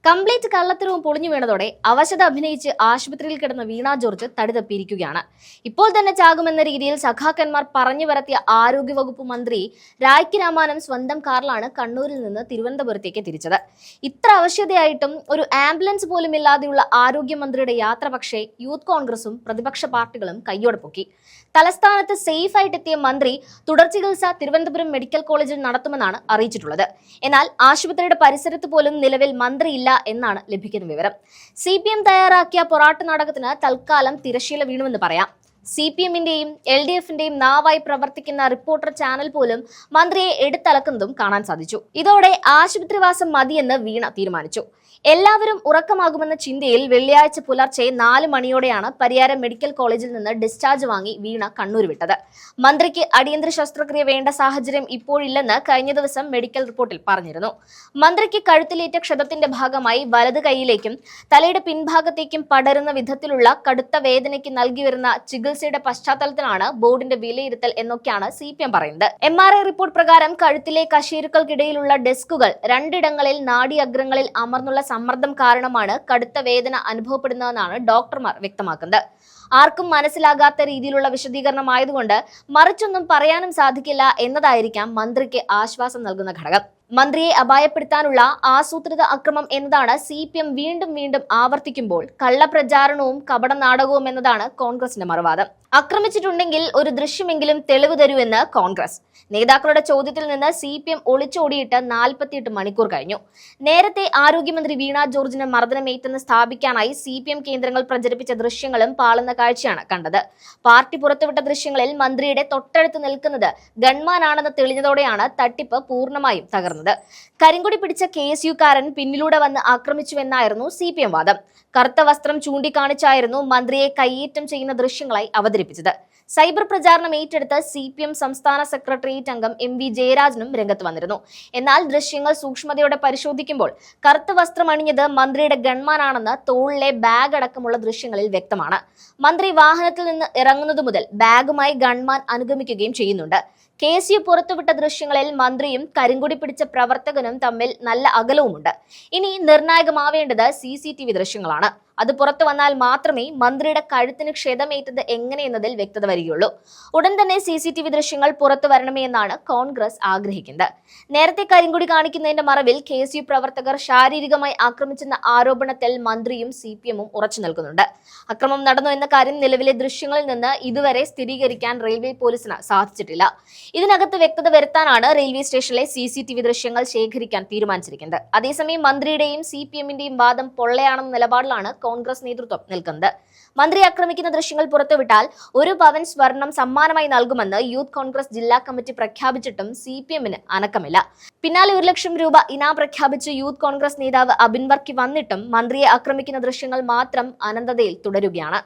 Complete കള്ളത്തരവും പൊളിഞ്ഞു വീണതോടെ അവശത അഭിനയിച്ച് ആശുപത്രിയിൽ കിടന്ന വീണ ജോർജ് തടിതപ്പിയിരിക്കുകയാണ്. ഇപ്പോൾ തന്നെ ചാകുമെന്ന രീതിയിൽ സഖാക്കന്മാർ പറഞ്ഞു വരത്തിയ ആരോഗ്യവകുപ്പ് മന്ത്രി രായ്ക്ക് രാമാനം സ്വന്തം കാറിലാണ് കണ്ണൂരിൽ നിന്ന് തിരുവനന്തപുരത്തേക്ക് തിരിച്ചത്. ഇത്ര അവശതയായിട്ടും ഒരു ആംബുലൻസ് പോലും ഇല്ലാതെയുള്ള ആരോഗ്യമന്ത്രിയുടെ യാത്ര പക്ഷേ യൂത്ത് കോൺഗ്രസും പ്രതിപക്ഷ പാർട്ടികളും കയ്യോടെ പൊക്കി. തലസ്ഥാനത്ത് സേഫ് ആയിട്ടെത്തിയ മന്ത്രി തുടർ ചികിത്സ തിരുവനന്തപുരം മെഡിക്കൽ കോളേജിൽ നടത്തുമെന്നാണ് അറിയിച്ചിട്ടുള്ളത്. എന്നാൽ ആശുപത്രിയുടെ പരിസരത്ത് പോലും നിലവിൽ മന്ത്രിയില്ല എന്നാണ് ലഭിക്കുന്ന വിവരം. CPM തയ്യാറാക്കിയ പൊറാട്ട് നാടകത്തിന് തൽക്കാലം തിരശ്ശീല വീണുവെന്ന് പറയാം. CPM-ന്റെയും LDF-ന്റെയും നാവായി പ്രവർത്തിക്കുന്ന റിപ്പോർട്ടർ ചാനൽ പോലും മന്ത്രിയെ എടുത്തലക്കുന്നതും കാണാൻ സാധിച്ചു. ഇതോടെ ആശുപത്രിവാസം മതിയെന്ന് വീണ തീരുമാനിച്ചു. എല്ലാവരും ഉറക്കമാകുമെന്ന ചിന്തയിൽ വെള്ളിയാഴ്ച പുലർച്ചെ 4 മണിയോടെയാണ് പരിയാരം മെഡിക്കൽ കോളേജിൽ നിന്ന് ഡിസ്ചാർജ് വാങ്ങി വീണ കണ്ണൂർ വിട്ടത്. മന്ത്രിക്ക് അടിയന്തര ശസ്ത്രക്രിയ വേണ്ട സാഹചര്യം ഇപ്പോഴില്ലെന്ന് കഴിഞ്ഞ ദിവസം മെഡിക്കൽ റിപ്പോർട്ടിൽ പറഞ്ഞിരുന്നു. മന്ത്രിക്ക് കഴുത്തിലേറ്റ ക്ഷതത്തിന്റെ ഭാഗമായി വലത് കൈയിലേക്കും തലയുടെ പിൻഭാഗത്തേക്കും പടരുന്ന വിധത്തിലുള്ള കടുത്ത വേദനയ്ക്ക് നൽകി വരുന്ന ചികിത്സയുടെ പശ്ചാത്തലത്തിലാണ് ബോർഡിന്റെ വിലയിരുത്തൽ എന്നൊക്കെയാണ് CPM പറയുന്നത്. MRI റിപ്പോർട്ട് പ്രകാരം കഴുത്തിലെ കശേരുക്കൾക്കിടയിലുള്ള ഡെസ്കുകൾ 2 ഇടങ്ങളിൽ നാഡി അഗ്രങ്ങളിൽ അമർന്നുള്ള സമ്മർദ്ദം കാരണമാണ് കടുത്ത വേദന അനുഭവപ്പെടുന്നതെന്നാണ് ഡോക്ടർമാർ വ്യക്തമാക്കുന്നത്. ആർക്കും മനസ്സിലാകാത്ത രീതിയിലുള്ള വിശദീകരണമായതുകൊണ്ട് മറിച്ചൊന്നും പറയാനും സാധിക്കില്ല എന്നതായിരിക്കാം മന്ത്രിക്ക് ആശ്വാസം നൽകുന്ന ഘടകം. മന്ത്രിയെ അപായപ്പെടുത്താനുള്ള ആസൂത്രിത അക്രമം എന്നതാണ് CPM വീണ്ടും വീണ്ടും ആവർത്തിക്കുമ്പോൾ കള്ളപ്രചാരണവും കപട നാടകവും എന്നതാണ് കോൺഗ്രസിന്റെ മറുവാദം. ആക്രമിച്ചിട്ടുണ്ടെങ്കിൽ ഒരു ദൃശ്യമെങ്കിലും തെളിവ് തരൂവെന്ന് കോൺഗ്രസ്. നേതാക്കളുടെ ചോദ്യത്തിൽ നിന്ന് CPM ഒളിച്ചോടിയിട്ട് 48 മണിക്കൂർ കഴിഞ്ഞു. നേരത്തെ ആരോഗ്യമന്ത്രി വീണ ജോർജിന് മർദ്ദനമേറ്റെന്ന് സ്ഥാപിക്കാനായി CPM കേന്ദ്രങ്ങൾ പ്രചരിപ്പിച്ച ദൃശ്യങ്ങളും പാളുന്ന കാഴ്ചയാണ് കണ്ടത്. പാർട്ടി പുറത്തുവിട്ട ദൃശ്യങ്ങളിൽ മന്ത്രിയുടെ തൊട്ടടുത്ത് നിൽക്കുന്നത് ഗൺമാനാണെന്ന് തെളിഞ്ഞതോടെയാണ് തട്ടിപ്പ് പൂർണ്ണമായും തകർന്നത്. കരിങ്കൊടി പിടിച്ച KSU-കാരൻ പിന്നിലൂടെ വന്ന് ആക്രമിച്ചുവെന്നായിരുന്നു CPM വാദം. കറുത്ത വസ്ത്രം ചൂണ്ടിക്കാണിച്ചായിരുന്നു മന്ത്രിയെ കയ്യേറ്റം ചെയ്യുന്ന ദൃശ്യങ്ങളായി അവതരിപ്പിച്ചത്. സൈബർ പ്രചാരണം ഏറ്റെടുത്ത് CPM സംസ്ഥാന സെക്രട്ടേറിയറ്റ് അംഗം MV ജയരാജനും രംഗത്ത് വന്നിരുന്നു. എന്നാൽ ദൃശ്യങ്ങൾ സൂക്ഷ്മതയോടെ പരിശോധിക്കുമ്പോൾ കറുത്ത വസ്ത്രം അണിഞ്ഞത് മന്ത്രിയുടെ ഗൺമാനാണെന്ന് തോളിലെ ബാഗ് അടക്കമുള്ള ദൃശ്യങ്ങളിൽ വ്യക്തമാണ്. മന്ത്രി വാഹനത്തിൽ നിന്ന് ഇറങ്ങുന്നതു മുതൽ ബാഗുമായി ഗൺമാൻ അനുഗമിക്കുകയും ചെയ്യുന്നുണ്ട്. KSU പുറത്തുവിട്ട ദൃശ്യങ്ങളിൽ മന്ത്രിയും കരിങ്കൊടി പിടിച്ച പ്രവർത്തകനും തമ്മിൽ നല്ല അകലവുമുണ്ട്. ഇനി നിർണായകമാവേണ്ടത് CCTV ദൃശ്യങ്ങളാണ്. അത് പുറത്തു വന്നാൽ മാത്രമേ മന്ത്രിയുടെ കഴുത്തിന് ക്ഷതമേറ്റത് എങ്ങനെയെന്നതിൽ വ്യക്തത വരികയുള്ളൂ. ഉടൻ തന്നെ CCTV ദൃശ്യങ്ങൾ പുറത്തു വരണമേ എന്നാണ് കോൺഗ്രസ് ആഗ്രഹിക്കുന്നത്. നേരത്തെ കരിങ്കൊടി കാണിക്കുന്നതിന്റെ മറവിൽ KSU പ്രവർത്തകർ ശാരീരികമായി ആക്രമിച്ചെന്ന ആരോപണത്തിൽ മന്ത്രിയും CPM-ഉം ഉറച്ചു നിൽക്കുന്നുണ്ട്. അക്രമം നടന്നു എന്ന കാര്യം നിലവിലെ ദൃശ്യങ്ങളിൽ നിന്ന് ഇതുവരെ സ്ഥിരീകരിക്കാൻ റെയിൽവേ പോലീസിന് സാധിച്ചിട്ടില്ല. ഇതിനകത്ത് വ്യക്തത വരുത്താനാണ് റെയിൽവേ സ്റ്റേഷനിലെ CCTV ദൃശ്യങ്ങൾ ശേഖരിക്കാൻ തീരുമാനിച്ചിരിക്കുന്നത്. അതേസമയം മന്ത്രിയുടെയും CPM-ന്റെയും വാദം പൊള്ളയാണെന്ന നിലപാടിലാണ് കോൺഗ്രസ് നേതൃത്വം നിൽക്കുന്നത്. മന്ത്രി ആക്രമിക്കുന്ന ദൃശ്യങ്ങൾ പുറത്തുവിട്ടാൽ 1 പവൻ സ്വർണം സമ്മാനമായി നൽകുമെന്ന് യൂത്ത് കോൺഗ്രസ് ജില്ലാ കമ്മിറ്റി പ്രഖ്യാപിച്ചിട്ടും CPM-ന് അനക്കമില്ല. പിന്നാലെ 1 ലക്ഷം രൂപ ഇനാം പ്രഖ്യാപിച്ച് യൂത്ത് കോൺഗ്രസ് നേതാവ് അബിൻ വർക്കി വന്നിട്ടും മന്ത്രിയെ ആക്രമിക്കുന്ന ദൃശ്യങ്ങൾ മാത്രം അനന്തതയിൽ തുടരുകയാണ്.